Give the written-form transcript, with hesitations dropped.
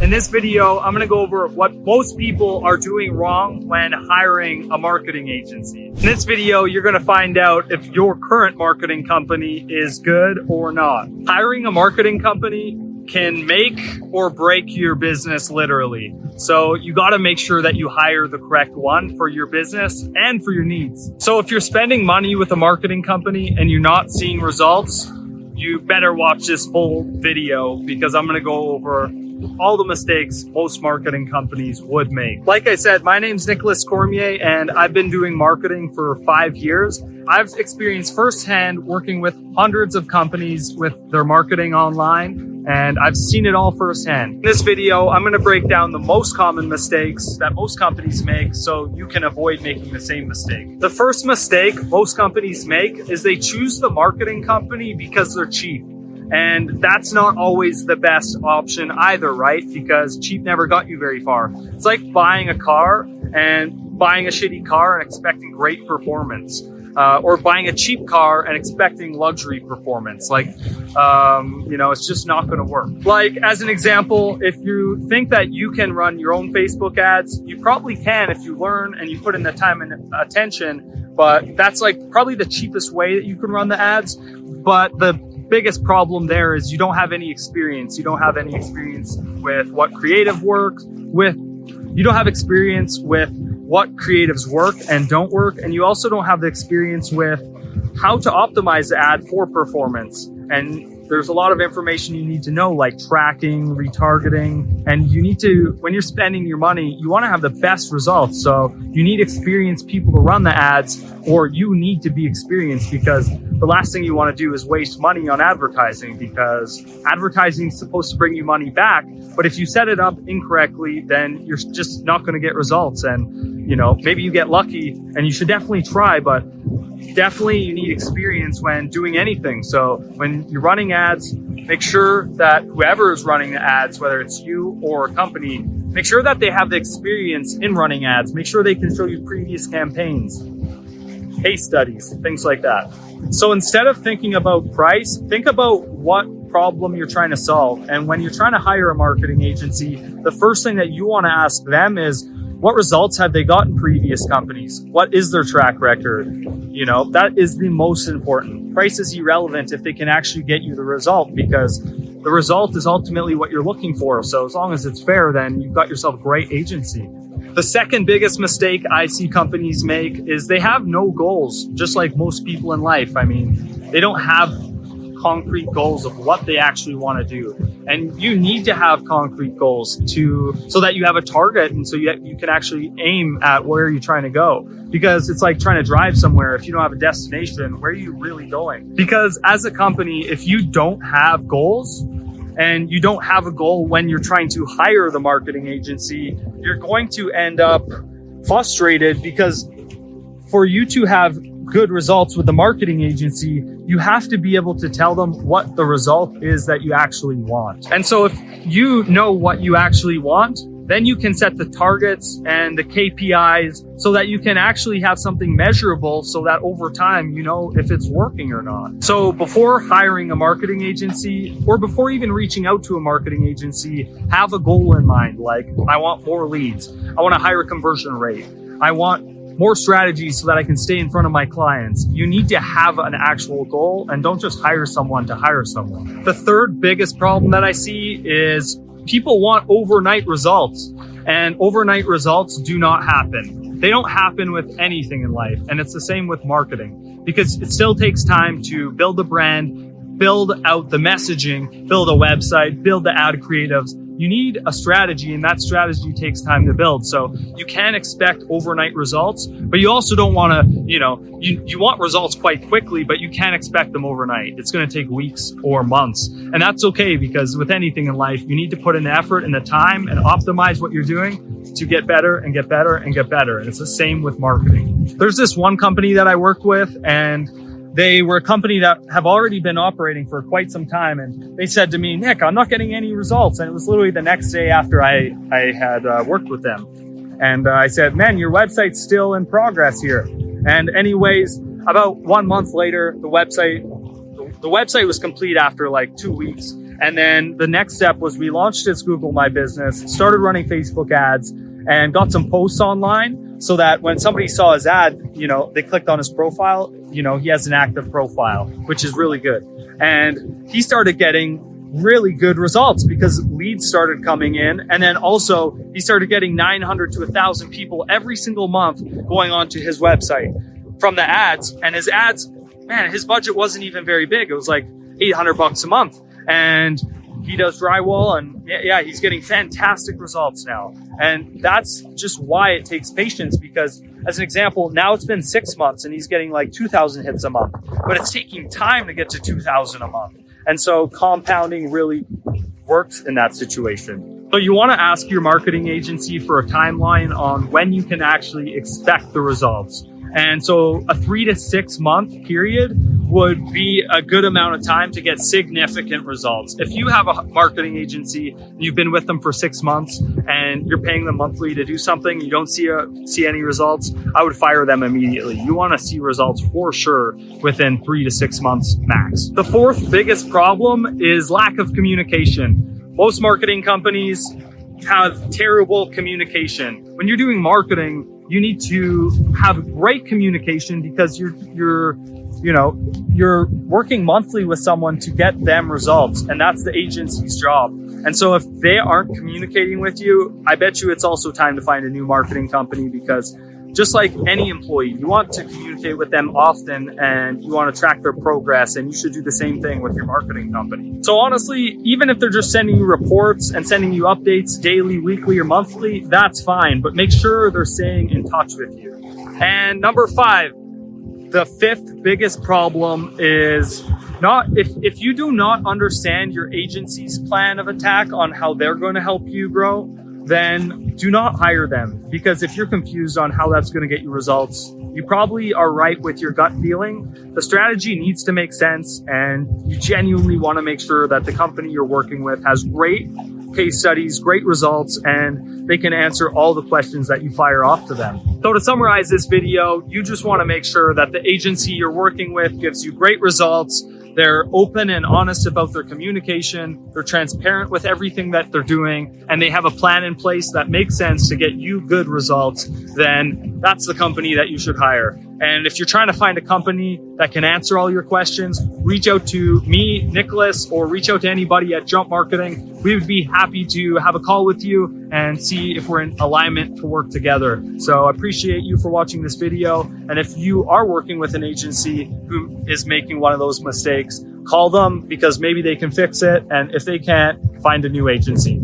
In this video, I'm gonna go over what most people are doing wrong when hiring a marketing agency. In this video, you're gonna find out if your current marketing company is good or not. Hiring a marketing company can make or break your business literally. So you gotta make sure that you hire the correct one for your business and for your needs. So if you're spending money with a marketing company and you're not seeing results, you better watch this whole video because I'm gonna go over all the mistakes most marketing companies would make. Like I said, my name's Nicholas Cormier and I've been doing marketing for 5 years. I've experienced firsthand working with hundreds of companies with their marketing online, and I've seen it all firsthand. In this video, I'm gonna break down the most common mistakes that most companies make so you can avoid making the same mistake. The first mistake most companies make is they choose the marketing company because they're cheap. And that's not always the best option either, right? Because cheap never got you very far. It's like buying a car and buying a shitty car and expecting great performance. Or buying a cheap car and expecting luxury performance. It's just not gonna work. Like, as an example, if you think that you can run your own Facebook ads, you probably can if you learn and you put in the time and attention, but that's like probably the cheapest way that you can run the ads. But the biggest problem there is you don't have any experience. You don't have any experience with what creative works with. You don't have experience with what creatives work and don't work. And you also don't have the experience with how to optimize the ad for performance. And there's a lot of information you need to know, like tracking, retargeting, and you need to, when you're spending your money, you want to have the best results. So you need experienced people to run the ads, or you need to be experienced, because the last thing you want to do is waste money on advertising, because advertising is supposed to bring you money back. But if you set it up incorrectly, then you're just not going to get results. And, maybe you get lucky, and you should definitely try, but definitely you need experience when doing anything. So when you're running ads, make sure that whoever is running the ads, whether it's you or a company, make sure that they have the experience in running ads. Make sure they can show you previous campaigns, case studies, things like that. So instead of thinking about price, think about what problem you're trying to solve. And when you're trying to hire a marketing agency, the first thing that you want to ask them is, what results have they got in previous companies? What is their track record? That is the most important. Price is irrelevant if they can actually get you the result, because the result is ultimately what you're looking for. So as long as it's fair, then you've got yourself a great agency. The second biggest mistake I see companies make is they have no goals, just like most people in life. I mean, they don't have concrete goals of what they actually want to do. And you need to have concrete goals so that you have a target, and so you can actually aim at where you're trying to go. Because it's like trying to drive somewhere. If you don't have a destination, where are you really going? Because as a company, if you don't have goals, and you don't have a goal when you're trying to hire the marketing agency, you're going to end up frustrated, because for you to have good results with the marketing agency, you have to be able to tell them what the result is that you actually want. And so if you know what you actually want, then you can set the targets and the KPIs so that you can actually have something measurable, so that over time, you know if it's working or not. So before hiring a marketing agency, or before even reaching out to a marketing agency, have a goal in mind. Like, I want more leads. I want a higher conversion rate. I want more strategies so that I can stay in front of my clients. You need to have an actual goal, and don't just hire someone to hire someone. The third biggest problem that I see is people want overnight results, and overnight results do not happen. They don't happen with anything in life. And it's the same with marketing, because it still takes time to build a brand, build out the messaging, build a website, build the ad creatives. You need a strategy, and that strategy takes time to build. So you can expect overnight results, but you also don't want to, you want results quite quickly, but you can't expect them overnight. It's going to take weeks or months. And that's okay, because with anything in life, you need to put in the effort and the time and optimize what you're doing to get better and get better and get better. And it's the same with marketing. There's this one company that I worked with, and they were a company that have already been operating for quite some time. And they said to me, Nick, I'm not getting any results. And it was literally the next day after I had worked with them. And I said, man, your website's still in progress here. And anyways, about 1 month later, the website was complete after like 2 weeks. And then the next step was we launched his Google My Business, started running Facebook ads, and got some posts online so that when somebody saw his ad, they clicked on his profile, he has an active profile, which is really good. And he started getting really good results because leads started coming in. And then also he started getting 900 to 1,000 people every single month going onto his website from the ads. And his ads, man, his budget wasn't even very big. It was like $800 a month. And he does drywall, and he's getting fantastic results now. And that's just why it takes patience, because as an example, now it's been 6 months and he's getting like 2,000 hits a month, but it's taking time to get to 2,000 a month. And so compounding really works in that situation. So you want to ask your marketing agency for a timeline on when you can actually expect the results. And so a 3 to 6 month period would be a good amount of time to get significant results. If you have a marketing agency and you've been with them for 6 months and you're paying them monthly to do something, you don't see any results, I would fire them immediately. You want to see results for sure within 3 to 6 months max. The fourth biggest problem is lack of communication. Most marketing companies have terrible communication. When you're doing marketing, you need to have great communication because you're working monthly with someone to get them results, and that's the agency's job. And so if they aren't communicating with you, I bet you it's also time to find a new marketing company, because just like any employee, you want to communicate with them often and you want to track their progress, and you should do the same thing with your marketing company. So honestly, even if they're just sending you reports and sending you updates daily, weekly, or monthly, that's fine, but make sure they're staying in touch with you. And number 5, the fifth biggest problem is if you do not understand your agency's plan of attack on how they're going to help you grow, then do not hire them. Because if you're confused on how that's going to get you results, you probably are right with your gut feeling. The strategy needs to make sense, and you genuinely want to make sure that the company you're working with has great case studies, great results, and they can answer all the questions that you fire off to them. So to summarize this video, you just want to make sure that the agency you're working with gives you great results. They're open and honest about their communication. They're transparent with everything that they're doing, and they have a plan in place that makes sense to get you good results. Then that's the company that you should hire. And if you're trying to find a company that can answer all your questions, reach out to me, Nicholas, or reach out to anybody at Jump Marketing. We would be happy to have a call with you and see if we're in alignment to work together. So I appreciate you for watching this video. And if you are working with an agency who is making one of those mistakes, call them, because maybe they can fix it. And if they can't, find a new agency.